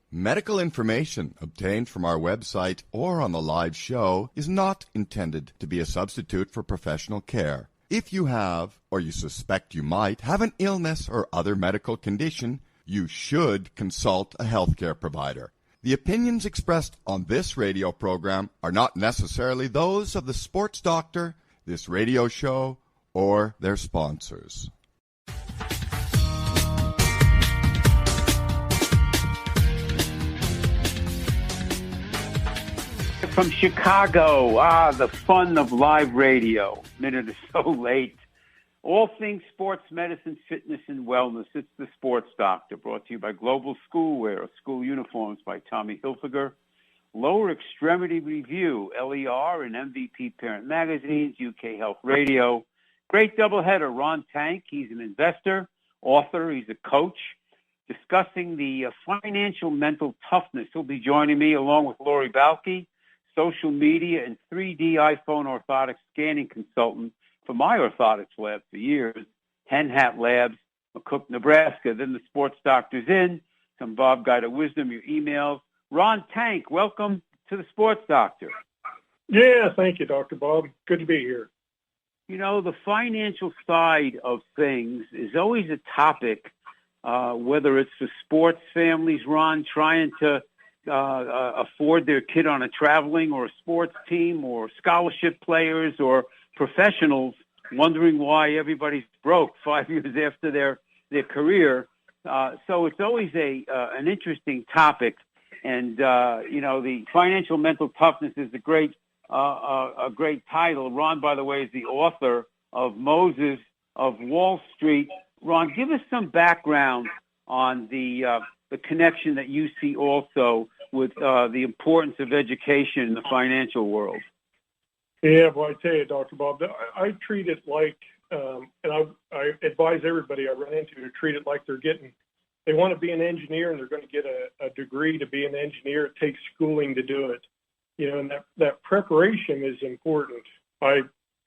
Medical information obtained from our website or on the live show is not intended to be a substitute for professional care. If you have, or you suspect you might, have an illness or other medical condition, you should consult a healthcare provider. The opinions expressed on this radio program are not necessarily those of the sports doctor, this radio show, or their sponsors. From Chicago, the fun of live radio. Minute or so late. All things sports medicine, fitness, and wellness. It's the Sports Doctor, brought to you by Global Schoolwear, school uniforms by Tommy Hilfiger, Lower Extremity Review, LER, and MVP Parent Magazines, UK Health Radio. Great doubleheader. Ron Tank, he's an investor, author, he's a coach, discussing the financial mental toughness. He'll be joining me along with Lori Balke, social media and 3D iPhone orthotic scanning consultant for my orthotics lab for years, Hen Hat Labs, McCook, Nebraska. Then the Sports Doctor's in, some Bob Guide of Wisdom, your emails. Ron Tank, welcome to the Sports Doctor. Yeah, thank you, Dr. Bob. Good to be here. You know, the financial side of things is always a topic, whether it's for sports families, Ron, trying to afford their kid on a traveling or a sports team, or scholarship players or professionals wondering why everybody's broke 5 years after their career. So it's always an interesting topic. And, the financial mental toughness is a great title. Ron, by the way, is the author of Moses of Wall Street. Ron, give us some background on the connection that you see also with the importance of education in the financial world. Yeah, well, I tell you, Dr. Bob, I treat it like, and I advise everybody I run into to treat it like they want to be an engineer and they're going to get a degree to be an engineer. It takes schooling to do it. You know, and that preparation is important. I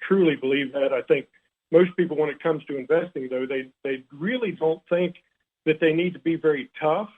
truly believe that. I think most people, when it comes to investing, though, they really don't think that they need to be very tough.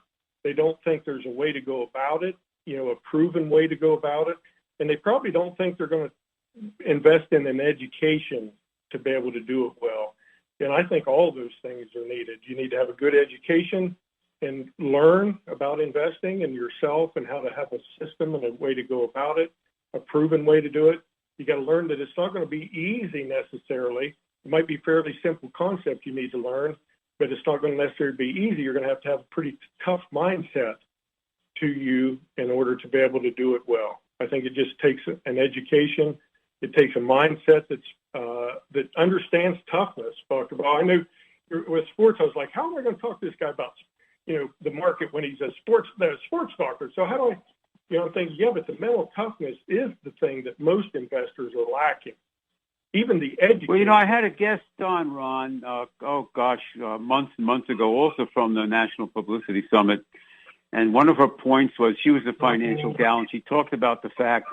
They don't think there's a way to go about it, a proven way to go about it. And they probably don't think they're going to invest in an education to be able to do it well. And I think all of those things are needed. You need to have a good education and learn about investing and yourself and how to have a system and a way to go about it, a proven way to do it. You got to learn that it's not going to be easy necessarily. It might be fairly simple concept you need to learn, but it's not going to necessarily be easy. You're going to have a pretty tough mindset to you in order to be able to do it well. I think it just takes an education. It takes a mindset that understands toughness. Dr. Ball, I knew with sports, I was like, how am I going to talk to this guy about, the market when he's a sports doctor? So how do I, I'm thinking, but the mental toughness is the thing that most investors are lacking. Even the education. Well, I had a guest on, Ron, months and months ago, also from the National Publicity Summit. And one of her points was she was a financial gal, and she talked about the fact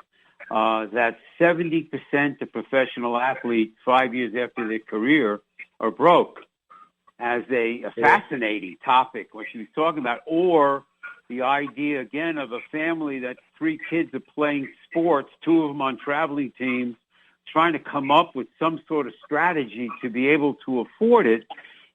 that 70% of professional athletes 5 years after their career are broke, as a fascinating topic, what she was talking about. Or the idea, again, of a family that 3 kids are playing sports, 2 of them on traveling teams, trying to come up with some sort of strategy to be able to afford it.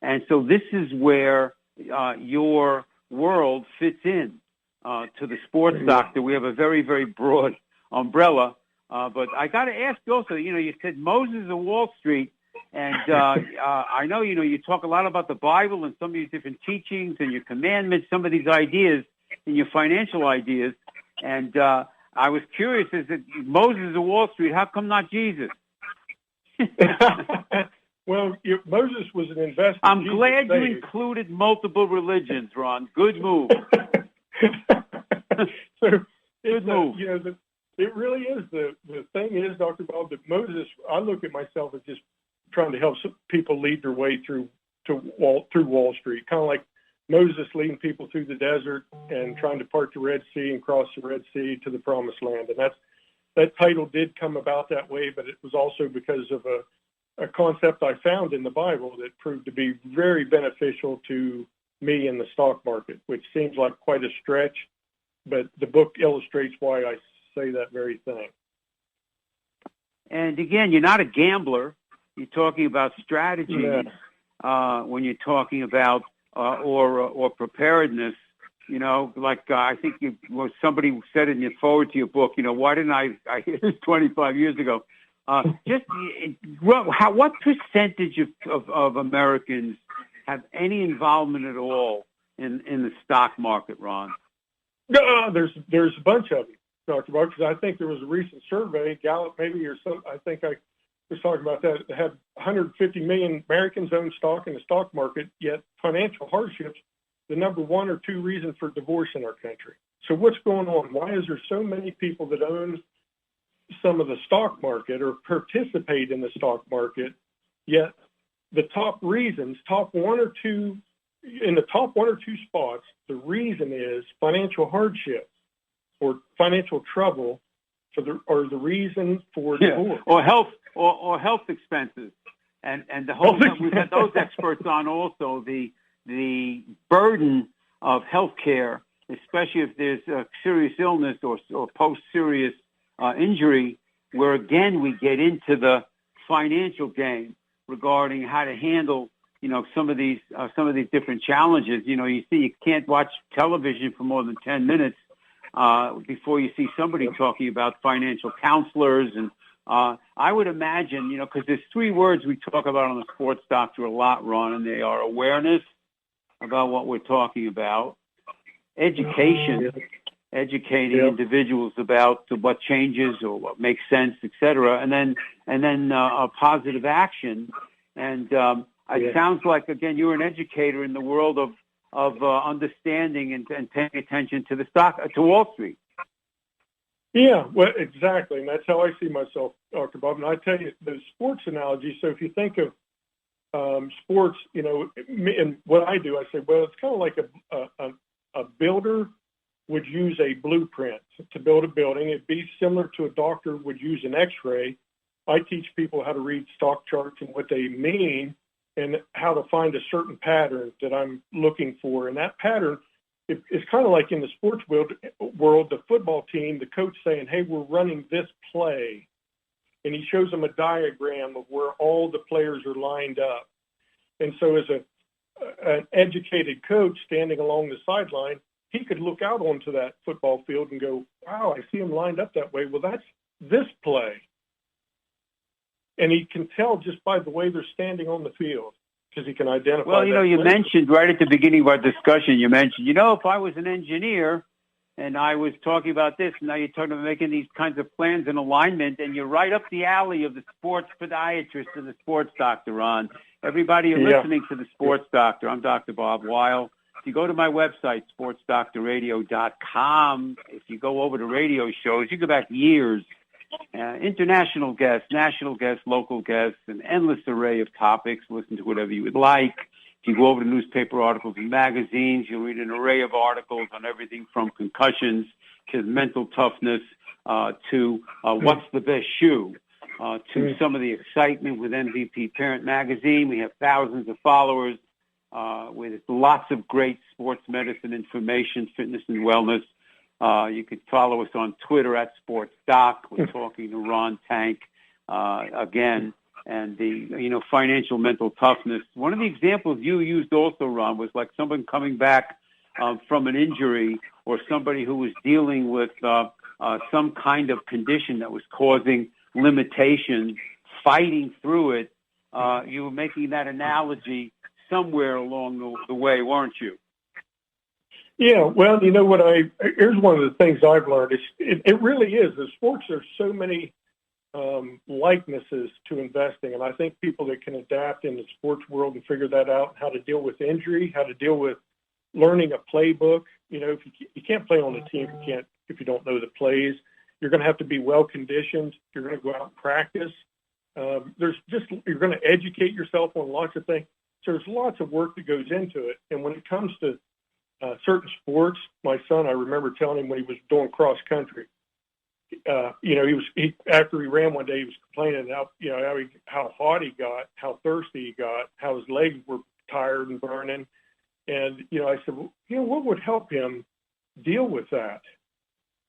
And so this is where your world fits in to the Sports Doctor. We have a very, very broad umbrella. But I got to ask you also, you said Moses of Wall Street, and I know, you talk a lot about the Bible and some of your different teachings and your commandments, some of these ideas and your financial ideas. And I was curious, is it Moses of Wall Street? How come not Jesus? Well, Moses was an investor. I'm glad you included multiple religions, Ron. Good move. Good move. It really is. The thing is, Dr. Bob, that Moses, I look at myself as just trying to help people lead their way through Wall Street, kind of like Moses leading people through the desert and trying to part the Red Sea and cross the Red Sea to the Promised Land. And that title did come about that way, but it was also because of a concept I found in the Bible that proved to be very beneficial to me in the stock market, which seems like quite a stretch. but the book illustrates why I say that very thing. And again, you're not a gambler. You're talking about strategies when you're talking about or preparedness. You know, like I think somebody said in your forward to your book. You know, why didn't I hear this 25 years ago? What percentage of Americans have any involvement at all in the stock market, Ron? There's a bunch of them, Dr. Bob, because I think there was a recent survey, Gallup maybe, or some. I think I was talking about that. It had 150 million Americans own stock in the stock market, yet financial hardships, the number one or two reason for divorce in our country. So what's going on? Why is there so many people that own some of the stock market or participate in the stock market, yet the top reasons, in the top one or two spots, the reason is financial hardship or financial trouble or the reason for divorce. Or health expenses. And the whole we've had those experts on also, the burden of health care, especially if there's a serious illness or post-serious injury, where again we get into the financial game regarding how to handle, you know, some of these different challenges. You know, you see, you can't watch television for more than 10 minutes before you see somebody talking about financial counselors. And I would imagine, you know, because there's three words we talk about on the Sports Doctor a lot, Ron, and they are awareness about what we're talking about, education, educating individuals about what changes or what makes sense, et cetera, and then a positive action. And it sounds like, again, you're an educator in the world of understanding and paying attention to to Wall Street. Yeah, well, exactly, and that's how I see myself, Dr. Bob. And I tell you, the sports analogy. So if you think of sports, you know, and what I do, I say, well, it's kind of like a builder would use a blueprint to build a building. It'd be similar to a doctor would use an X-ray. I teach people how to read stock charts and what they mean and how to find a certain pattern that I'm looking for. And that pattern, it's kind of like in the sports world, the football team, the coach saying, hey, we're running this play. And he shows them a diagram of where all the players are lined up. And so as an educated coach standing along the sideline, he could look out onto that football field and go, wow, I see them lined up that way. Well, that's this play. And he can tell just by the way they're standing on the field because he can identify. Well, you know, you mentioned right at the beginning of our discussion, you mentioned, you know, if I was an engineer and I was talking about this, and now you're talking about making these kinds of plans and alignment, and you're right up the alley of the sports podiatrist and the sports doctor, Ron. Everybody you're listening to the Sports Doctor. I'm Dr. Bob Weil. If you go to my website, sportsdoctorradio.com, if you go over to radio shows, you go back years, international guests, national guests, local guests, an endless array of topics. Listen to whatever you would like. If you go over to newspaper articles and magazines, you'll read an array of articles on everything from concussions to mental toughness to what's the best shoe, to some of the excitement with MVP Parent Magazine. We have thousands of followers with lots of great sports medicine information, fitness and wellness. You could follow us on Twitter at SportsDoc. We're talking to Ron Tank again. And the, you know, financial mental toughness. One of the examples you used also, Ron, was like someone coming back from an injury or somebody who was dealing with some kind of condition that was causing limitations, fighting through it. You were making that analogy somewhere along the way, weren't you? Yeah, well, you know what? Here's one of the things I've learned. It really is. The sports, there's so many likenesses to investing, and I think people that can adapt in the sports world and figure that out, how to deal with injury, how to deal with learning a playbook. You know, if you can't play on a team, if you don't know the plays, you're going to have to be well conditioned. You're going to go out and practice. You're going to educate yourself on lots of things. So there's lots of work that goes into it. And when it comes to certain sports, my son, I remember telling him when he was doing cross country, you know, after he ran one day, he was complaining how hot he got, how thirsty he got, how his legs were tired and burning. And, you know, I said, well, you know, what would help him deal with that.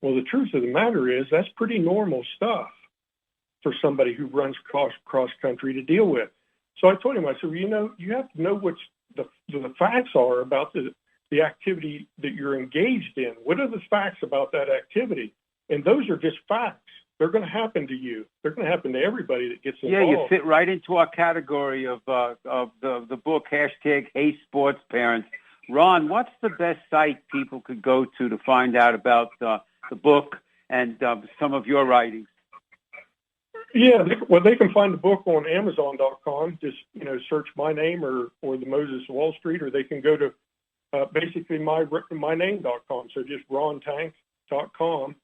Well, the truth of the matter is that's pretty normal stuff for somebody who runs cross country to deal with. So I told him, I said, well, you have to know what the facts are about the activity that you're engaged in. What are the facts about that activity? And those are just facts. They're going to happen to you. They're going to happen to everybody that gets involved. Yeah, you fit right into our category of the book, hashtag Hey Sports Parents. Ron, what's the best site people could go to find out about the book and some of your writings? Yeah, they can find the book on Amazon.com. Just search my name or the Moses Wall Street, or they can go to basically my name.com. So just rontank.com,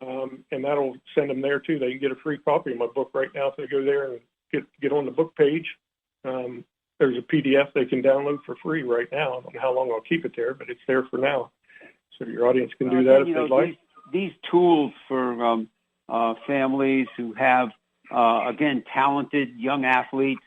and that'll send them there too. They can get a free copy of my book right now if they go there and get on the book page. There's a PDF they can download for free right now. I don't know how long I'll keep it there, but it's there for now. So your audience can do that if they'd like. These tools for families who have, again, talented young athletes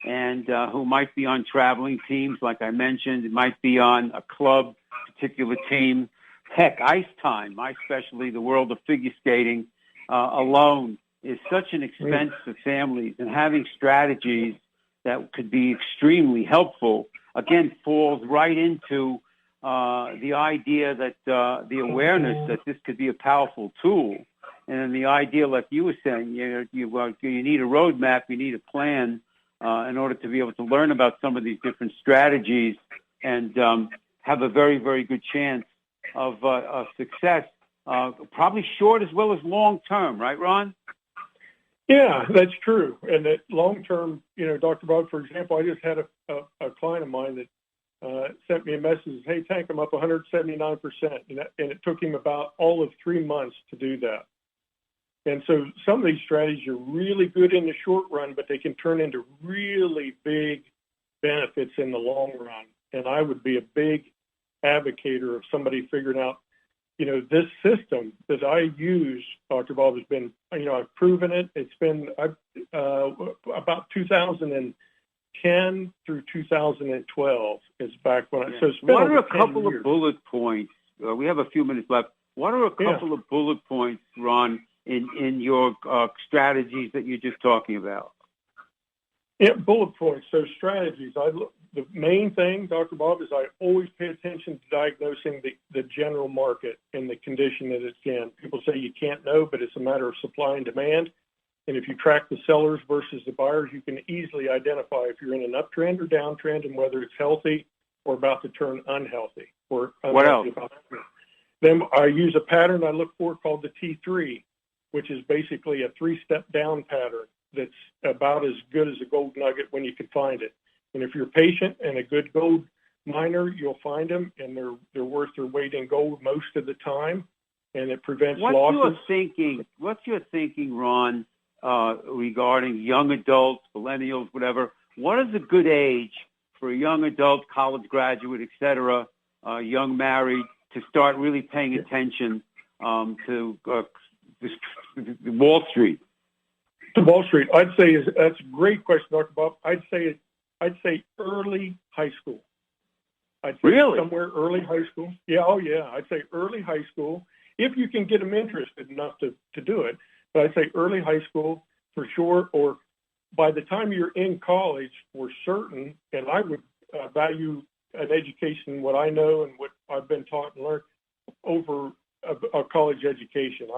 and who might be on traveling teams, like I mentioned, it might be on a club, particular team. Heck, ice time, my specialty, the world of figure skating alone is such an expense for families, and having strategies that could be extremely helpful, again, falls right into the idea that the awareness that this could be a powerful tool. And then the idea, like you were saying, you need a roadmap, you need a plan in order to be able to learn about some of these different strategies and have a very, very good chance of success, probably short as well as long term, right, Ron? Yeah, that's true. And that long term, Dr. Bob, for example, I just had a client of mine that sent me a message, hey, Tank, I'm up 179%. And it took him about all of 3 months to do that. And so some of these strategies are really good in the short run, but they can turn into really big benefits in the long run. And I would be a big advocate of somebody figuring out, this system that I use, Dr. Bob, has been, I've proven it. It's been about 2010 through 2012 is back when I, so it's been What are over a couple 10 years. of bullet points? We have a few minutes left. What are a couple of bullet points, Ron, in your strategies that you're just talking about? Yeah, bullet points. So strategies. The main thing, Dr. Bob, is I always pay attention to diagnosing the general market and the condition that it's in. People say you can't know, but it's a matter of supply and demand. And if you track the sellers versus the buyers, you can easily identify if you're in an uptrend or downtrend and whether it's healthy or about to turn unhealthy. Or what else? Then I use a pattern I look for called the T3, which is basically a 3-step down pattern that's about as good as a gold nugget when you can find it. And if you're patient and a good gold miner, you'll find them, and they're worth their weight in gold most of the time, and it prevents losses. What's your thinking, Ron, regarding young adults, millennials, whatever? What is a good age for a young adult, college graduate, et cetera, young married, to start really paying attention to Wall Street? To Wall Street, I'd say that's a great question, Dr. Bob. I'd say early high school. I'd say really? Somewhere early high school. Yeah, oh yeah. I'd say early high school, if you can get them interested enough to do it. But I'd say early high school for sure, or by the time you're in college for certain, and I would value an education, what I know and what I've been taught and learned, over a college education.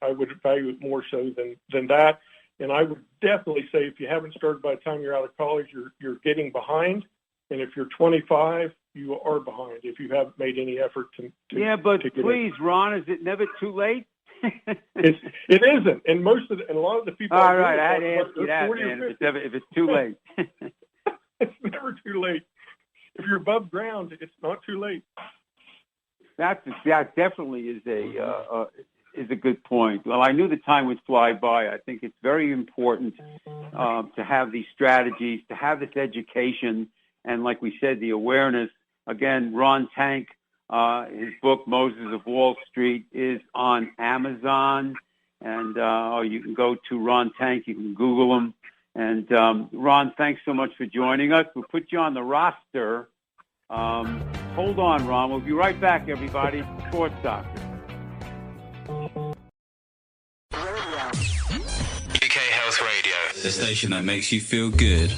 I would value it more so than that. And I would definitely say if you haven't started by the time you're out of college, you're getting behind. And if you're 25, you are behind if you haven't made any effort to yeah, but to please, Ron, is it never too late? It isn't. And a lot of the people. All right, I had to ask you that, man. If it's too late. It's never too late. If you're above ground, it's not too late. That definitely is a good point. Well, I knew the time would fly by. I think it's very important to have these strategies, to have this education, and like we said, the awareness. Again, Ron Tank, his book Moses of Wall Street is on Amazon, and you can go to Ron Tank. You can Google him. And Ron, thanks so much for joining us. We'll put you on the roster Hold on, Ron. We'll be right back, everybody. Sports Doctor. UK Health Radio, the station that makes you feel good.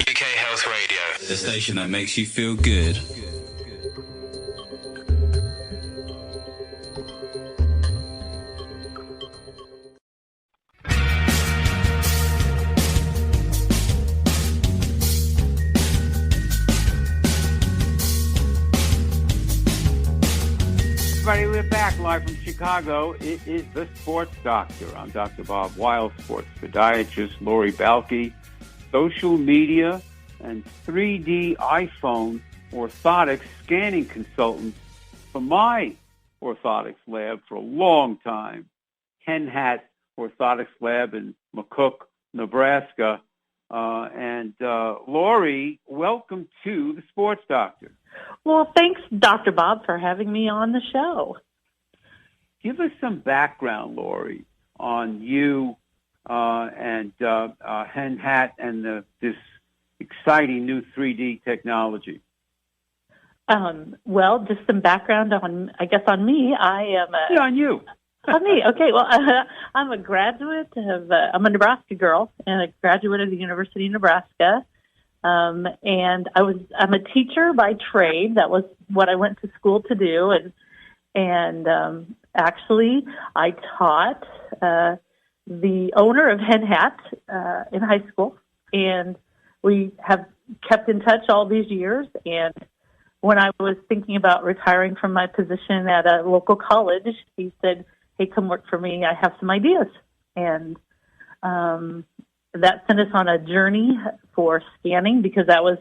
UK Health Radio, the station that makes you feel good. Everybody, we're back live from Chicago. It is the Sports Doctor. I'm Dr. Bob Weil, sports podiatrist, Lori Balke, social media and 3D iPhone orthotics scanning consultant for my orthotics lab for a long time, Hen Hat Orthotics Lab in McCook, Nebraska. Lori, welcome to the Sports Doctor. Well, thanks, Dr. Bob, for having me on the show. Give us some background, Lori, on you and Hen Hat and this exciting new 3D technology. Well, just some background on me. On you. On me. Okay. Well, I'm a graduate of. I'm a Nebraska girl and a graduate of the University of Nebraska. And I'm a teacher by trade. That was what I went to school to do. And actually I taught, the owner of Hen Hat, in high school. And we have kept in touch all these years. And when I was thinking about retiring from my position at a local college, he said, "Hey, come work for me. I have some ideas." And, that sent us on a journey for scanning because that was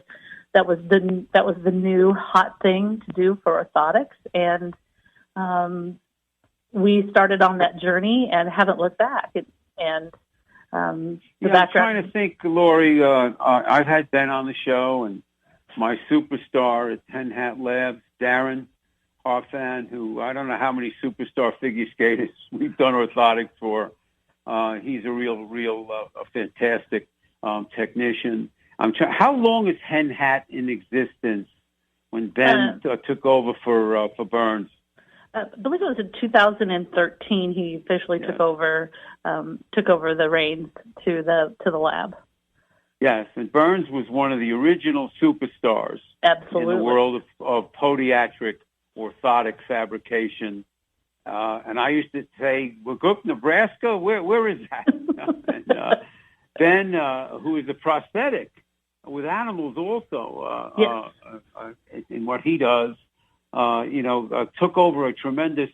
the new hot thing to do for orthotics, and we started on that journey and haven't looked back. I'm trying to think, Lori. I've had Ben on the show, and my superstar at Hen Hat Labs, Darren Harfan, who I don't know how many superstar figure skaters we've done orthotics for. He's a real fantastic technician. How long is Hen Hat in existence when Ben took over for Burns? I believe it was in 2013. He officially took over the reins to the lab. Yes, and Burns was one of the original superstars. Absolutely. In the world of podiatric orthotic fabrication. And I used to say, McCook, Nebraska, where is that? And Ben, who is a prosthetic with animals also, yes. In what he does, took over a tremendous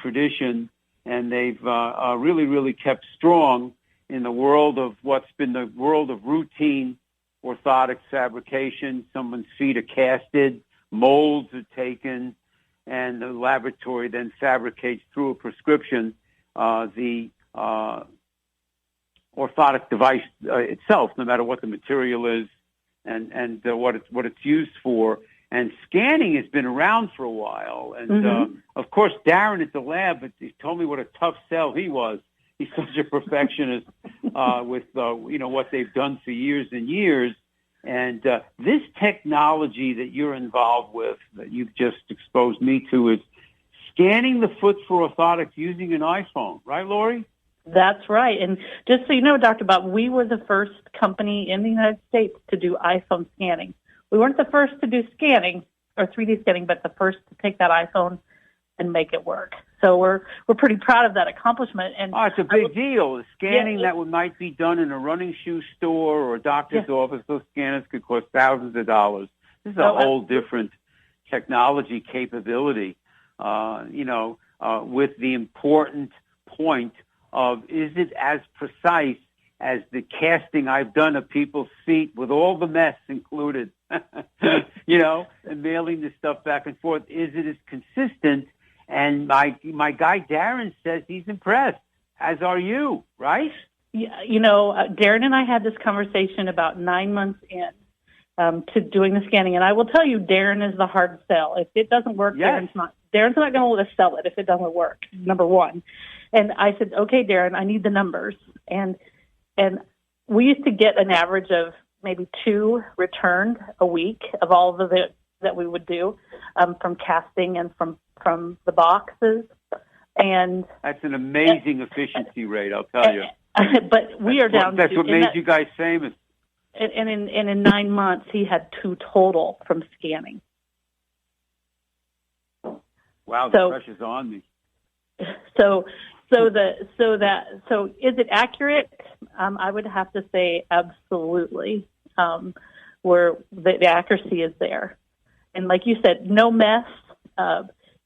tradition, and they've really kept strong in the world of what's been the world of routine orthotic fabrication. Someone's feet are casted, molds are taken, and the laboratory then fabricates through a prescription the orthotic device itself, no matter what the material is and what it's used for. And scanning has been around for a while. And, of course, Darren at the lab, he told me what a tough sell he was. He's such a perfectionist with, what they've done for years and years. And this technology that you're involved with, that you've just exposed me to, is scanning the foot for orthotics using an iPhone. Right, Lori? That's right. And just so you know, Dr. Bob, we were the first company in the United States to do iPhone scanning. We weren't the first to do scanning or 3D scanning, but the first to take that iPhone and make it work. So we're pretty proud of that accomplishment. And it's a big deal. The scanning that might be done in a running shoe store or a doctor's office, those scanners could cost thousands of dollars. This is a whole different technology capability, with the important point of, is it as precise as the casting I've done of people's feet with all the mess included, and mailing the stuff back and forth? Is it as consistent? And my guy Darren says he's impressed, as are you, right? Yeah, Darren and I had this conversation about 9 months in to doing the scanning, and I will tell you, Darren is the hard sell. If it doesn't work, Darren's Darren's not going to let us sell it if it doesn't work, number one. And I said, okay, Darren, I need the numbers. And we used to get an average of maybe 2 returned a week of all of it that we would do from casting and from the boxes. And that's an amazing efficiency rate, I'll tell you. But we are down. That's what made you guys famous. And in 9 months, he had 2 total from scanning. Wow, the pressure's on me. So is it accurate? I would have to say absolutely. Where the accuracy is there, and like you said, no mess.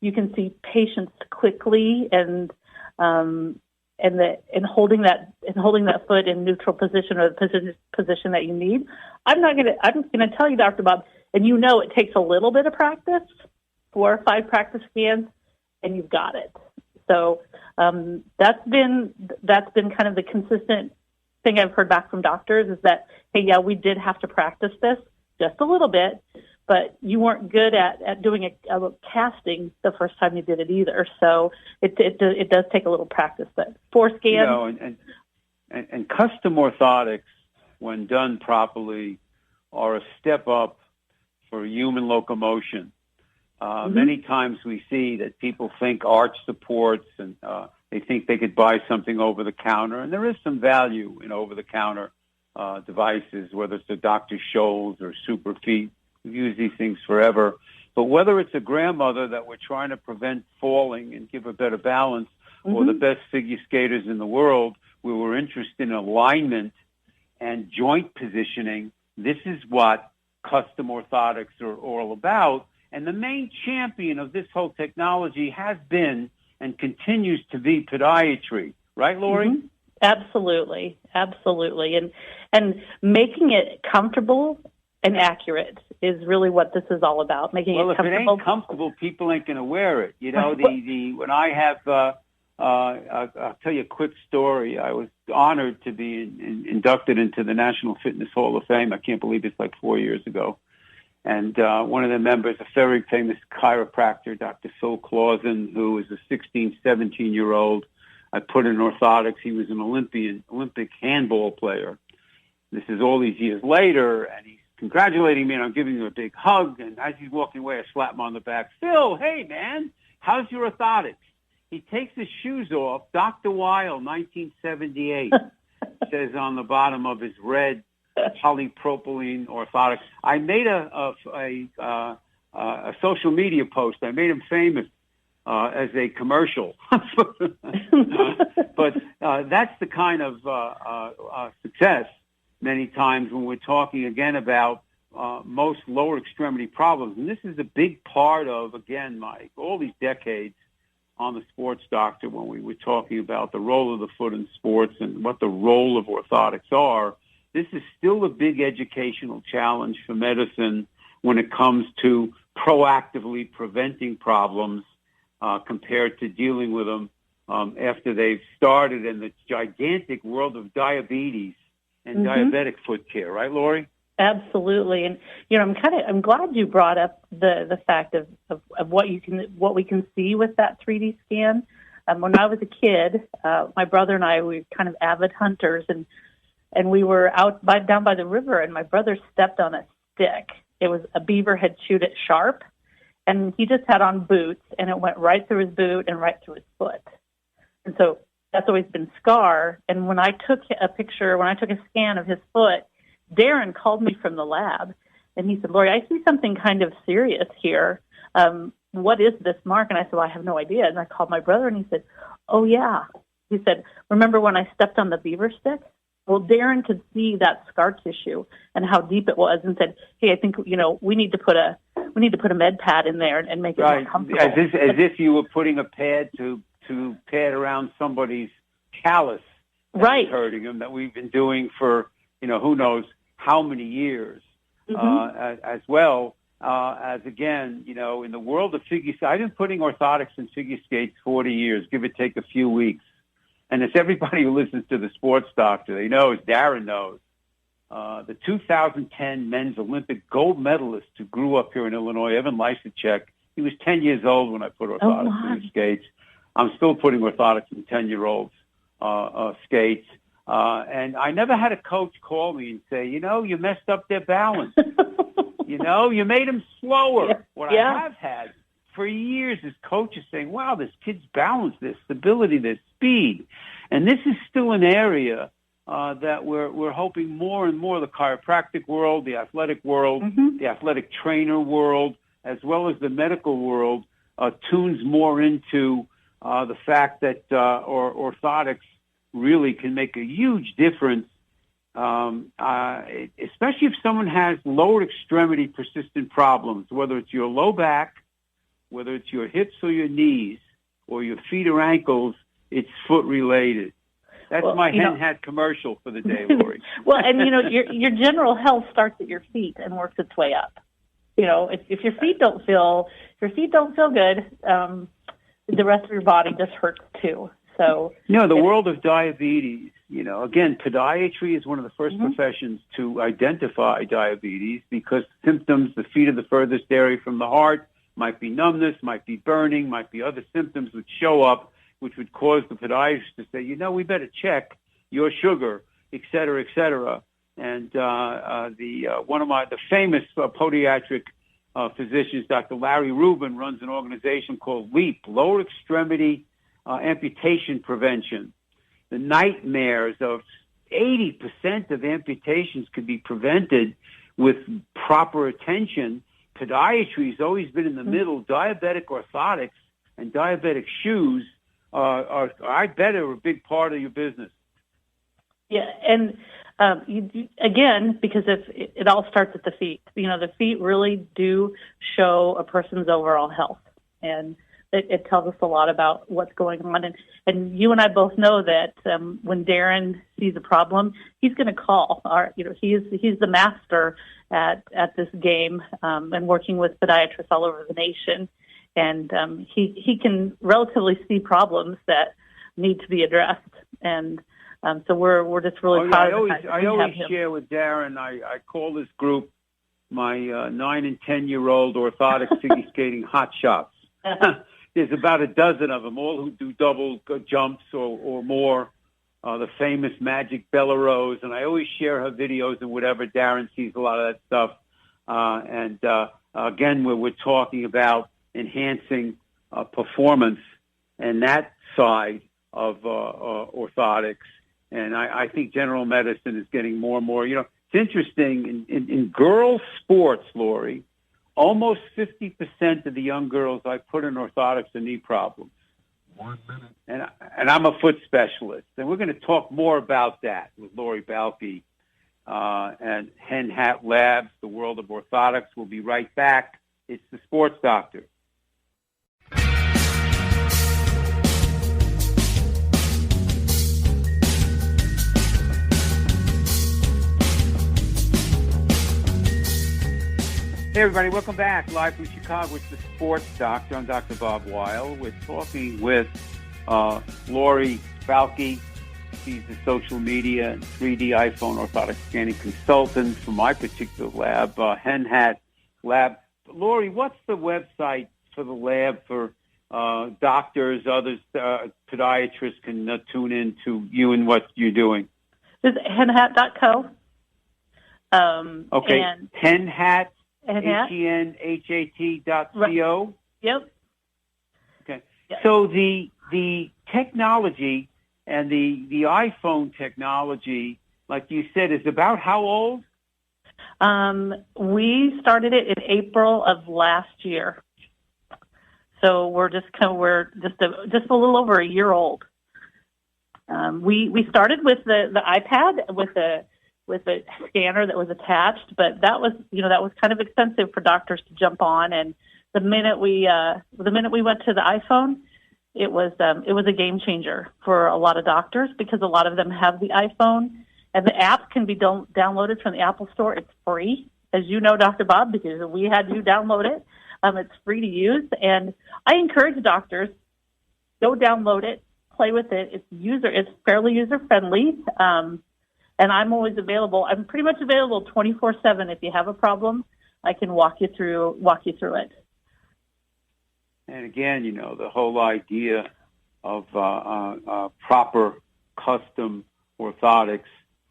You can see patients quickly, and holding that foot in neutral position or the position that you need. I'm gonna tell you, Dr. Bob, and it takes a little bit of practice, 4 or 5 practice scans, and you've got it. So that's been kind of the consistent thing I've heard back from doctors is that, hey, yeah, we did have to practice this just a little bit, but you weren't good at doing a casting the first time you did it either. So it does take a little practice. But 4 scans. And custom orthotics, when done properly, are a step up for human locomotion. Many times we see that people think arch supports and they think they could buy something over the counter, and there is some value in over-the-counter devices, whether it's the Dr. Scholl's or Superfeet. We've used these things forever. But whether it's a grandmother that we're trying to prevent falling and give a better balance, or the best figure skaters in the world, where we're interested in alignment and joint positioning, this is what custom orthotics are all about. And the main champion of this whole technology has been and continues to be podiatry. Right, Lori? Absolutely. And making it comfortable and accurate is really what this is all about. Making it comfortable. Well, if it ain't comfortable, people ain't going to wear it. When I have, I'll tell you a quick story. I was honored to be inducted into the National Fitness Hall of Fame. I can't believe it's like 4 years ago. And one of the members, a very famous chiropractor, Dr. Phil Clausen, who was a 16, 17-year-old. I put in orthotics. He was an Olympic handball player. This is all these years later, and he's congratulating me, and I'm giving him a big hug. And as he's walking away, I slap him on the back. Phil, hey, man, how's your orthotics? He takes his shoes off. Dr. Weil, 1978, says on the bottom of his red polypropylene orthotics. I made a social media post. I made him famous as a commercial. But that's the kind of success many times when we're talking again about most lower extremity problems. And this is a big part of, again, Mike, all these decades on the sports doctor when we were talking about the role of the foot in sports and what the role of orthotics are. This is still a big educational challenge for medicine when it comes to proactively preventing problems compared to dealing with them after they've started in the gigantic world of diabetes and diabetic foot care. Right, Lori? Absolutely. And, I'm glad you brought up the fact of what we can see with that 3D scan. When I was a kid, my brother and I, we were kind of avid hunters, and we were down by the river, and my brother stepped on a stick. It was a beaver had chewed it sharp, and he just had on boots, and it went right through his boot and right through his foot. And so that's always been scar. And when I took a scan of his foot, Darren called me from the lab, and he said, Lori, I see something kind of serious here. What is this mark? And I said, well, I have no idea. And I called my brother, and he said, oh, yeah. He said, remember when I stepped on the beaver stick? Well, Darren could see that scar tissue and how deep it was, and said, "Hey, I think we need to put a med pad in there and make it more comfortable." As if you were putting a pad to pad around somebody's callus, right? Hurting them, that we've been doing for who knows how many years, as well as again in the world of figure skating. I've been putting orthotics in figure skates 40 years, give or take a few weeks. And it's everybody who listens to the sports doctor. They know, as Darren knows, the 2010 men's Olympic gold medalist who grew up here in Illinois, Evan Lysacek, He was 10 years old when I put orthotics in his skates. I'm still putting orthotics in 10-year-olds' skates. And I never had a coach call me and say, you messed up their balance. You made them slower. Yeah. What I have had for years is coaches saying, wow, this kid's balance, their stability, their speed. And this is still an area that we're hoping more and more the chiropractic world, the athletic world, the athletic trainer world, as well as the medical world, tunes more into the fact that orthotics really can make a huge difference, especially if someone has lower extremity persistent problems, whether it's your low back, whether it's your hips or your knees, or your feet or ankles, it's foot related. That's my hen hat commercial for the day, Lori. Well, and your general health starts at your feet and works its way up. If your feet don't feel good, the rest of your body just hurts too. So the world of diabetes. Again, podiatry is one of the first professions to identify diabetes because symptoms, the feet are the furthest area from the heart, might be numbness, might be burning, might be other symptoms which show up, which would cause the podiatrist to say, we better check your sugar, et cetera, et cetera. And one of the famous podiatric physicians, Dr. Larry Rubin, runs an organization called LEAP, Lower Extremity Amputation Prevention. The nightmares of 80% of amputations could be prevented with proper attention. Podiatry has always been in the middle. Diabetic orthotics and diabetic shoes are I bet, are a big part of your business. Yeah, and again, because it all starts at the feet. The feet really do show a person's overall health, and it tells us a lot about what's going on. And you and I both know that when Darren sees a problem, he's going to call. He's the master at this game and working with podiatrists all over the nation. And he can relatively see problems that need to be addressed. And so we're just really proud of the fact that I always share with Darren, I call this group my 9 and 10-year-old orthotic figure skating hot shots. There's about a dozen of them, all who do double jumps or more, the famous Magic Bella Rose. And I always share her videos and whatever. Darren sees a lot of that stuff. Again, we're talking about enhancing performance and that side of orthotics. And I think general medicine is getting more and more. It's interesting. In girls' sports, Lori, almost 50% of the young girls I put in orthotics have knee problems. 1 minute. And I'm a foot specialist. And we're going to talk more about that with Lori Balke and Hen Hat Labs, the world of orthotics. We'll be right back. It's the Sports Doctor. Hey, everybody. Welcome back. Live from Chicago. It's the Sports Doctor. I'm Dr. Bob Weil. We're talking with Lori Balke. She's the social media and 3D iPhone orthotic scanning consultant for my particular lab, Hen Hat Lab. Lori, what's the website for the lab for doctors, others, podiatrists can tune in to you and what you're doing? It's henhat.co. Okay, and Henhat. Henhat. henhat.co. Yep. Okay. Yep. So the technology and the iPhone technology, like you said, is about how old? We started it in April of last year. So we're just a little over a year old. We started with the iPad with a scanner that was attached, but that was kind of expensive for doctors to jump on. And the minute we went to the iPhone, it was a game changer for a lot of doctors because a lot of them have the iPhone, and the app can be downloaded from the Apple Store. It's free, as you know, Dr. Bob, because we had you download it. It's free to use, and I encourage doctors, go download it, play with it. It's fairly user friendly. And I'm always available. I'm pretty much available 24/7. If you have a problem, I can walk you through it. And again, the whole idea of proper custom orthotics,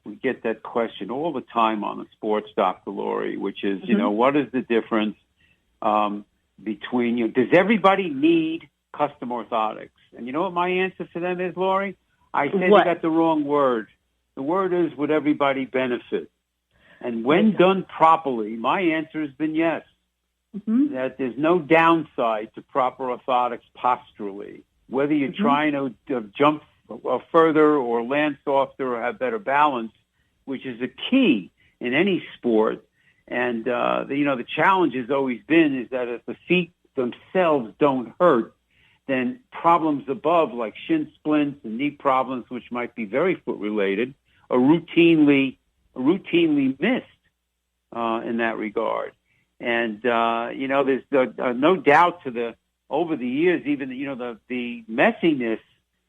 we get that question all the time on the sports, Dr. Lori, which is, what is the difference between, does everybody need custom orthotics? And you know what my answer to them is, Lori? I say they got the wrong word. The word is, would everybody benefit? And when done properly, my answer has been yes. That there's no downside to proper orthotics posturally. Whether you're trying to jump further or land softer or have better balance, which is a key in any sport. And, the challenge has always been is that if the feet themselves don't hurt, then problems above like shin splints and knee problems, which might be very foot related, are routinely missed in that regard. And, there's no doubt over the years, even, the messiness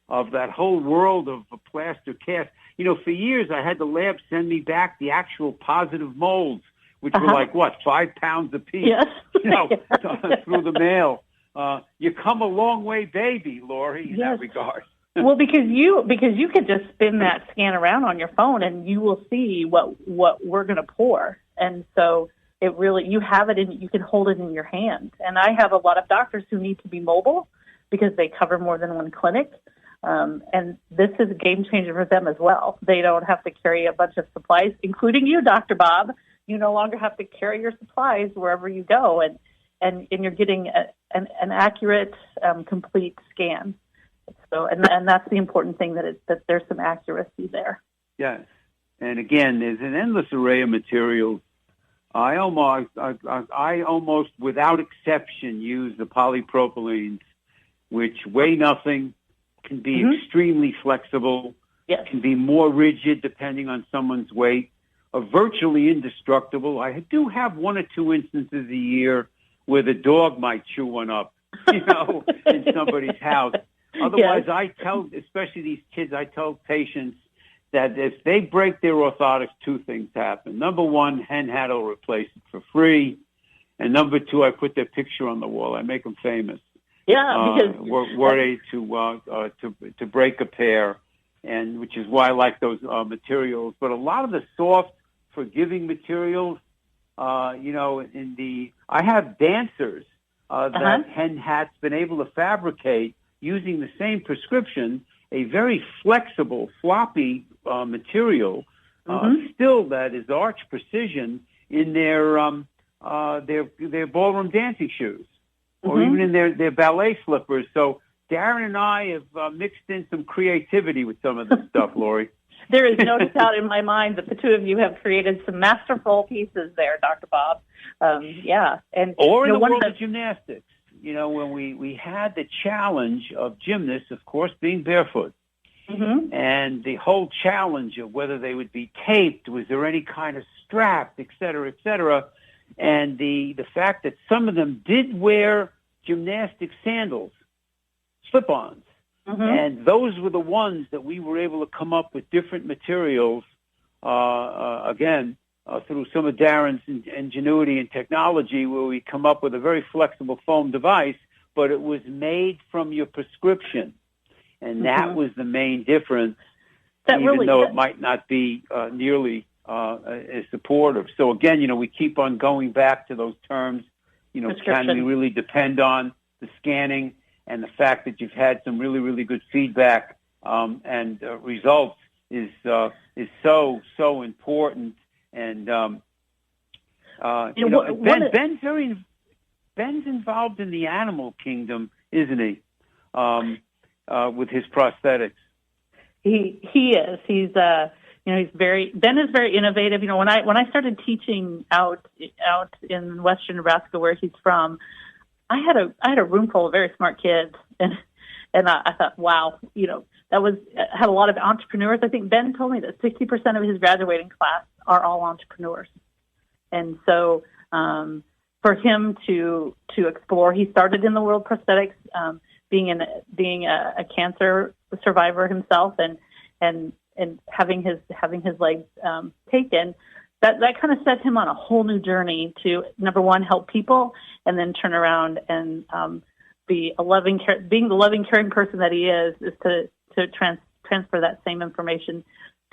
of that whole world of a plaster cast. For years I had the lab send me back the actual positive molds, which were like, 5 pounds apiece, yes. Through the mail. You come a long way, baby, Lori, in that regard. Well, because you could just spin that scan around on your phone and you will see what we're going to pour. And so it really, you have it you can hold it in your hand. And I have a lot of doctors who need to be mobile because they cover more than one clinic. And this is a game changer for them as well. They don't have to carry a bunch of supplies, including you, Dr. Bob. You no longer have to carry your supplies wherever you go. And you're getting an accurate, complete scan. So, and that's the important thing, that there's some accuracy there. Yes. And again, there's an endless array of materials. I almost without exception use the polypropylenes, which weigh nothing, can be extremely flexible, can be more rigid depending on someone's weight, are virtually indestructible. I do have 1 or 2 instances a year where the dog might chew one up, in somebody's house. Otherwise, I tell, especially these kids, I tell patients that if they break their orthotics, 2 things happen. Number 1, Hen Hat will replace it for free. And number 2, I put their picture on the wall. I make them famous. Yeah, because were they to break a pair, and which is why I like those materials. But a lot of the soft, forgiving materials, I have dancers that Hen Hat's been able to fabricate using the same prescription, a very flexible, floppy material, still that is arch precision in their ballroom dancing shoes, or even in their ballet slippers. So Darren and I have mixed in some creativity with some of this stuff, Lori. There is no doubt in my mind that the two of you have created some masterful pieces there, Dr. Bob. And or in the world of gymnastics. When we had the challenge of gymnasts, of course, being barefoot, and the whole challenge of whether they would be taped, was there any kind of strap, et cetera, and the fact that some of them did wear gymnastic sandals, slip-ons, and those were the ones that we were able to come up with different materials, through some of Darren's ingenuity and technology, where we come up with a very flexible foam device, but it was made from your prescription. And that was the main difference, even though it might not be nearly as supportive. So again, we keep on going back to those terms. Can we really depend on the scanning and the fact that you've had some really, really good feedback and results is so important. And Ben's involved in the animal kingdom, isn't he? With his prosthetics. He is. He's Ben is very innovative. When I started teaching out in western Nebraska, where he's from, I had a room full of very smart kids, and I thought, wow, had a lot of entrepreneurs. I think Ben told me that 60% of his graduating class are all entrepreneurs. And so for him to explore, he started in the world of prosthetics, being a cancer survivor himself, and having his legs taken. That kind of set him on a whole new journey to, number one, help people, and then turn around and be being the loving, caring person that he is to transfer that same information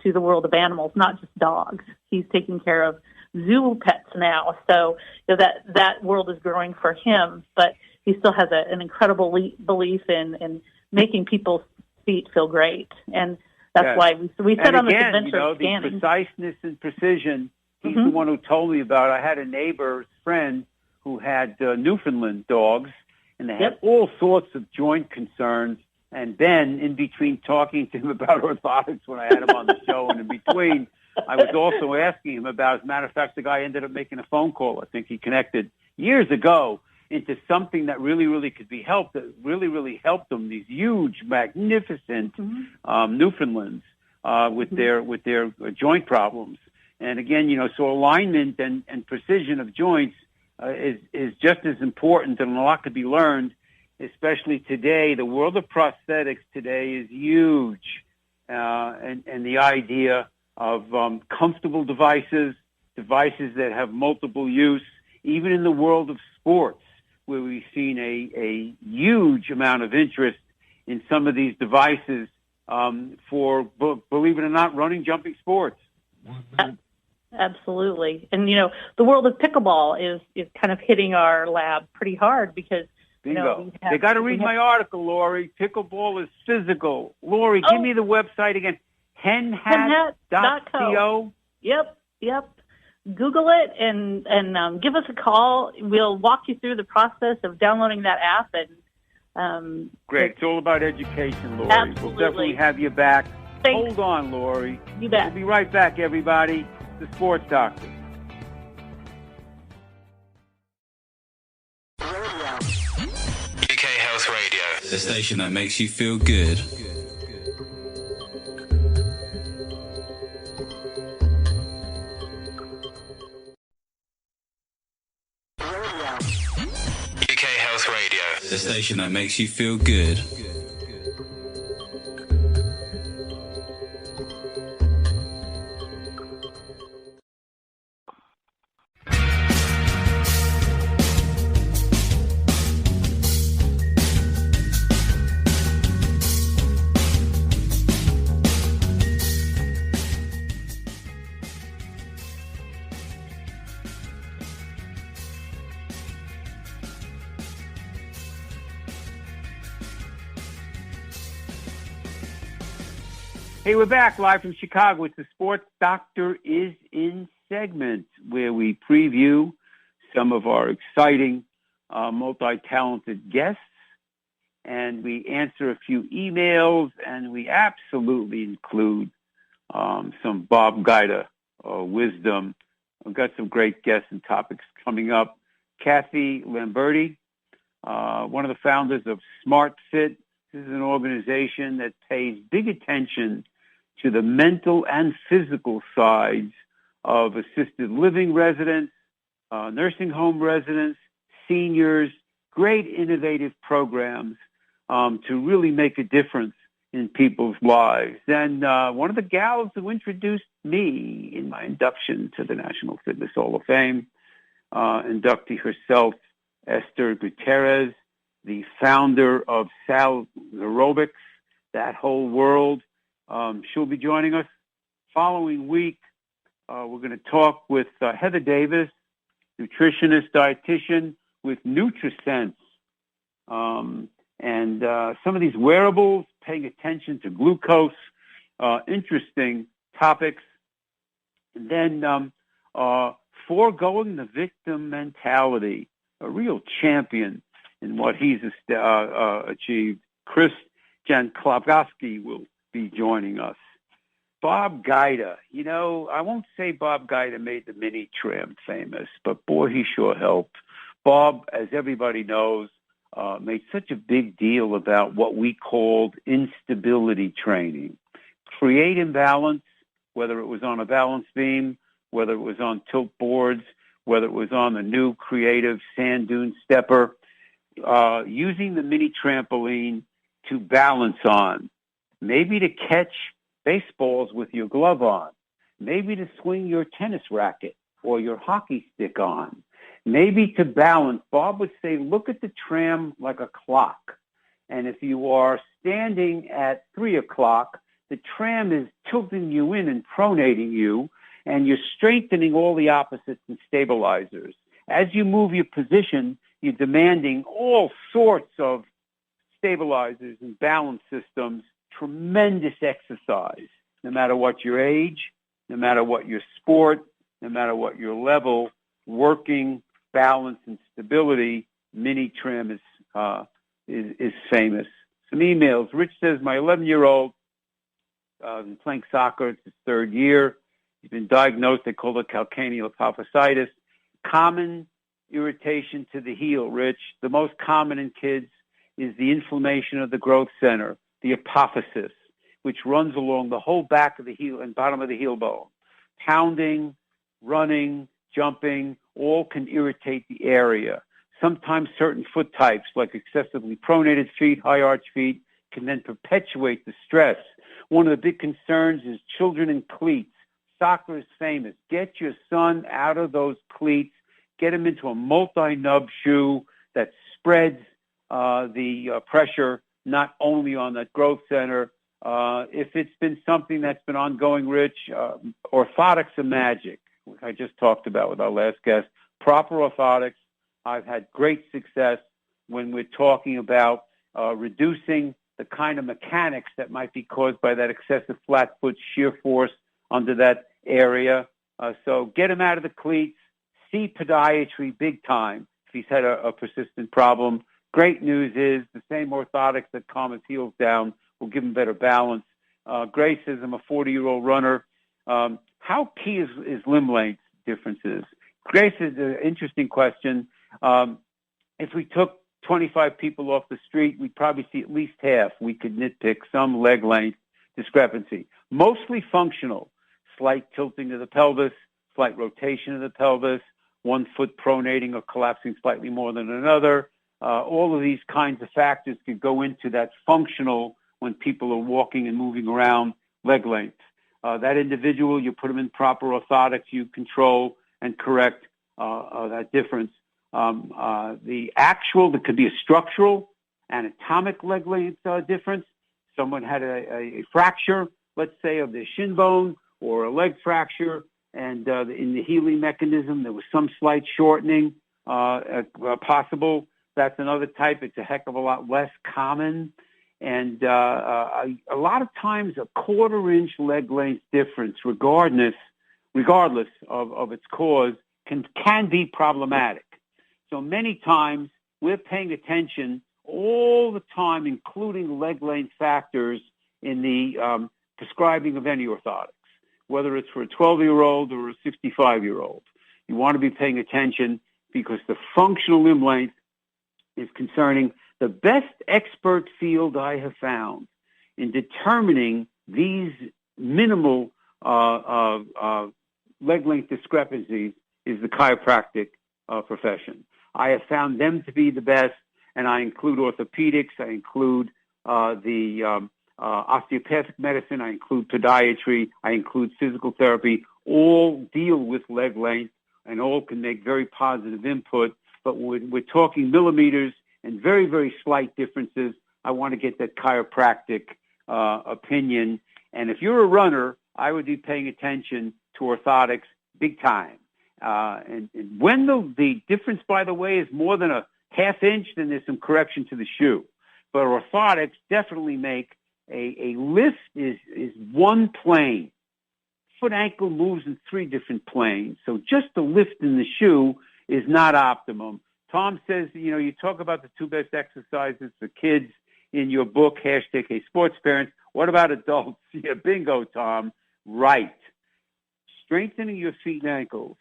to the world of animals, not just dogs. He's taking care of zoo pets now, so that world is growing for him. But he still has an incredible belief in making people's feet feel great, and that's why we set on this adventure of scanning. The preciseness and precision. He's the one who told me about it. I had a neighbor's friend who had Newfoundland dogs, and they had all sorts of joint concerns. And then, in between talking to him about orthotics when I had him on the show, and in between, I was also asking him about, as a matter of fact, the guy ended up making a phone call. I think he connected years ago into something that really, really could be helped, that really, really helped them, these huge, magnificent Newfoundlands with their joint problems. And again, so alignment and precision of joints is just as important, and a lot could be learned, especially today. The world of prosthetics today is huge, and the idea of comfortable devices that have multiple use, even in the world of sports, where we've seen a huge amount of interest in some of these devices for, believe it or not, running, jumping sports. Absolutely. And, the world of pickleball is kind of hitting our lab pretty hard because, Bingo. They got to read my article, Lori. Pickleball is physical. Lori, give me the website again. henhat.co. Yep. Google it and give us a call. We'll walk you through the process of downloading that app. And great. It's all about education, Lori. Absolutely. We'll definitely have you back. Thanks. Hold on, Lori. You bet. We'll be right back, everybody. The Sports Doctor. UK Health Radio, the station that makes you feel good. UK Health Radio, the station that makes you feel good. Hey, we're back live from Chicago. It's the Sports Doctor is in segment where we preview some of our exciting, multi-talented guests, and we answer a few emails, and we absolutely include some Bob Guida wisdom. I've got some great guests and topics coming up. Kathy Lamberti, one of the founders of Smart Fit. This is an organization that pays big attention to the mental and physical sides of assisted living residents, nursing home residents, seniors, great innovative programs to really make a difference in people's lives. And one of the gals who introduced me in my induction to the National Fitness Hall of Fame, inductee herself, Esther Gutierrez, the founder of Sal Aerobics, that whole world. She'll be joining us following week. We're going to talk with Heather Davis, nutritionist, dietitian with NutriSense. And some of these wearables, paying attention to glucose, interesting topics. And then foregoing the victim mentality, a real champion in what he's achieved. Chris Jankowski will be joining us. Bob Guida, I won't say Bob Guida made the mini tram famous, but boy, he sure helped. Bob, as everybody knows, made such a big deal about what we called instability training. Create imbalance, whether it was on a balance beam, whether it was on tilt boards, whether it was on the new creative sand dune stepper, using the mini trampoline to balance on, maybe to catch baseballs with your glove on, maybe to swing your tennis racket or your hockey stick on, Maybe to balance, Bob would say, look at the tram like a clock. And if you are standing at 3 o'clock, the tram is tilting you in and pronating you, and you're strengthening all the opposites and stabilizers. As you move your position, you're demanding all sorts of stabilizers and balance systems, tremendous exercise, no matter what your age, no matter what your sport, no matter what your level, working, balance, and stability, mini trim is famous. Some emails. Rich says, my 11-year-old been playing soccer. It's his third year. He's been diagnosed. They call it calcaneal apophysitis. Common irritation to the heel, Rich. The most common in kids is the inflammation of the growth center, the apophysis, which runs along the whole back of the heel and bottom of the heel bone. Pounding, running, jumping, all can irritate the area. Sometimes certain foot types, like excessively pronated feet, high arch feet, can then perpetuate the stress. One of the big concerns is children in cleats. Soccer is famous. Get your son out of those cleats. Get him into a multi-nub shoe that spreads the pressure not only on that growth center. If it's been something that's been ongoing, Rich, orthotics are magic, which I just talked about with our last guest. Proper orthotics. I've had great success when we're talking about reducing the kind of mechanics that might be caused by that excessive flat foot shear force under that area. So get him out of the cleats. See podiatry big time if he's had a persistent problem. Great news is the same orthotics that calm his heels down will give him better balance. Grace says, I'm a 40-year-old runner. How key is limb length differences? Grace is an interesting question. If we took 25 people off the street, we'd probably see at least half. We could nitpick some leg length discrepancy. Mostly functional. Slight tilting of the pelvis, slight rotation of the pelvis, one foot pronating or collapsing slightly more than another. All of these kinds of factors could go into that functional when people are walking and moving around leg length. That individual, you put them in proper orthotics, you control and correct that difference. There could be a structural, anatomic leg length difference. Someone had a fracture, let's say, of the shin bone or a leg fracture, and in the healing mechanism, there was some slight shortening possible. That's another type. It's a heck of a lot less common. And a lot of times a quarter-inch leg length difference, regardless of its cause, can be problematic. So many times we're paying attention all the time, including leg length factors in the prescribing of any orthotics, whether it's for a 12-year-old or a 65-year-old. You want to be paying attention because the functional limb length is concerning. The best expert field I have found in determining these minimal leg length discrepancies is the chiropractic profession. I have found them to be the best, and I include orthopedics, I include the osteopathic medicine, I include podiatry, I include physical therapy. All deal with leg length, and all can make very positive input. But we're talking millimeters and very, very slight differences. I want to get that chiropractic opinion. And if you're a runner, I would be paying attention to orthotics big time. And when the difference, by the way, is more than a half inch, then there's some correction to the shoe. But orthotics definitely make a lift is one plane. Foot ankle moves in 3 different planes. So just the lift in the shoe is not optimum. Tom says, you talk about the 2 best exercises for kids in your book, hashtag Hey Sports Parents. What about adults? Yeah, bingo, Tom. Right. Strengthening your feet and ankles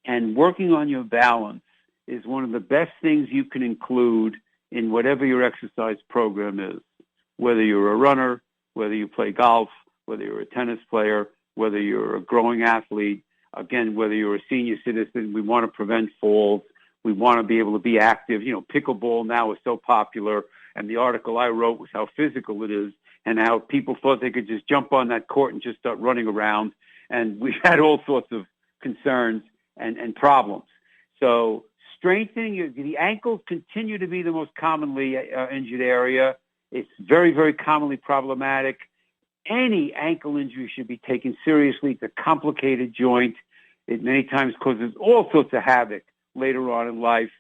and working on your balance is one of the best things you can include in whatever your exercise program is. Whether you're a runner, whether you play golf, whether you're a tennis player, whether you're a growing athlete, again, whether you're a senior citizen, we want to prevent falls. We want to be able to be active. Pickleball now is so popular, and the article I wrote was how physical it is and how people thought they could just jump on that court and just start running around. And we've had all sorts of concerns and problems. So strengthening the ankles continue to be the most commonly injured area. It's very, very commonly problematic. Any ankle injury should be taken seriously. It's a complicated joint. It many times causes all sorts of havoc later on in life.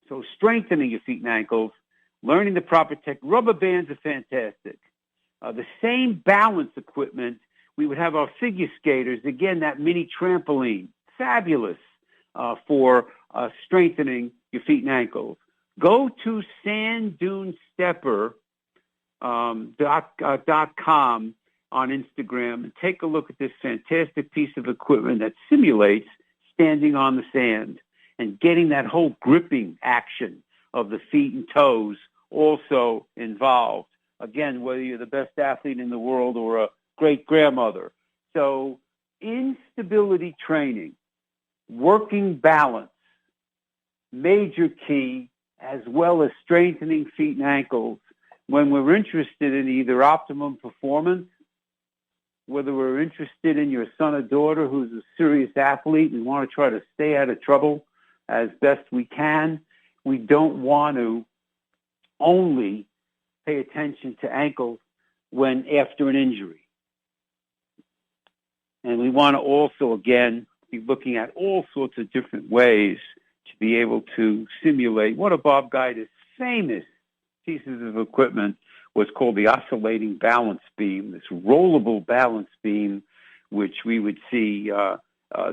So strengthening your feet and ankles, learning the proper technique. Rubber bands are fantastic. The same balance equipment, we would have our figure skaters, again, that mini trampoline, fabulous for strengthening your feet and ankles. Go to sandunestepper.com on Instagram and take a look at this fantastic piece of equipment that simulates standing on the sand and getting that whole gripping action of the feet and toes also involved. Again, whether you're the best athlete in the world or a great-grandmother. So instability training, working balance, major key, as well as strengthening feet and ankles when we're interested in either optimum performance, whether we're interested in your son or daughter who's a serious athlete and want to try to stay out of trouble as best we can. We don't want to only pay attention to ankles when after an injury. And we want to also, again, be looking at all sorts of different ways to be able to simulate one of Bob Guyda's famous pieces of equipment was called the oscillating balance beam, this rollable balance beam, which we would see the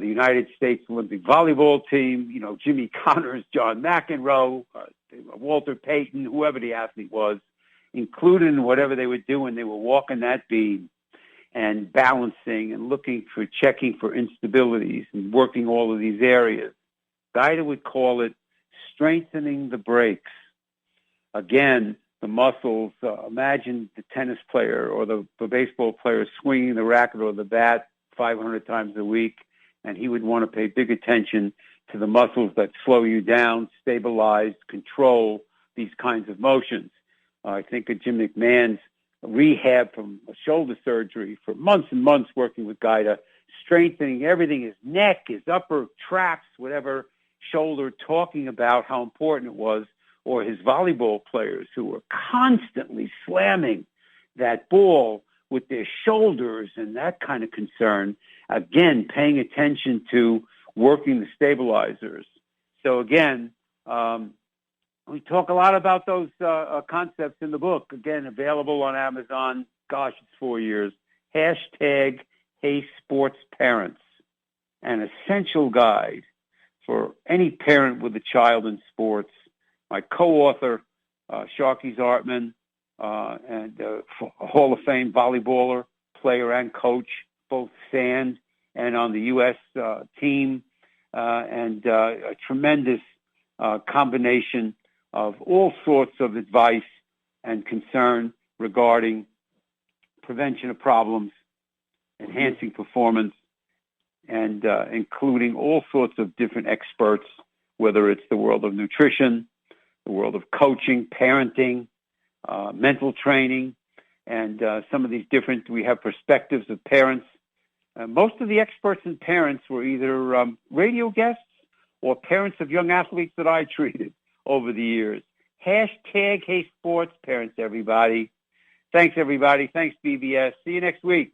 United States Olympic volleyball team, Jimmy Connors, John McEnroe, Walter Payton, whoever the athlete was, included in whatever they were doing. They were walking that beam and balancing and checking for instabilities and working all of these areas. Guyda would call it strengthening the brakes. Again, the muscles, imagine the tennis player or the baseball player swinging the racket or the bat 500 times a week, and he would want to pay big attention to the muscles that slow you down, stabilize, control these kinds of motions. I think of Jim McMahon's rehab from a shoulder surgery for months and months working with Guyda, strengthening everything, his neck, his upper traps, whatever, shoulder, talking about how important it was, or his volleyball players who were constantly slamming that ball with their shoulders and that kind of concern, again, paying attention to working the stabilizers. So again, we talk a lot about those concepts in the book, again, available on Amazon. Gosh, it's 4 years. Hashtag Hey Sports Parents, an essential guide for any parent with a child in sports. My co-author, Sharky Zartman, and Hall of Fame volleyballer, player and coach, both sand and on the U.S. team, and a tremendous combination of all sorts of advice and concern regarding prevention of problems, enhancing performance, and including all sorts of different experts, whether it's the world of nutrition, the world of coaching, parenting, mental training, and some of these different, we have perspectives of parents. Most of the experts and parents were either radio guests or parents of young athletes that I treated over the years. Hashtag Hey Sports Parents, everybody. Thanks, everybody. Thanks, BBS. See you next week.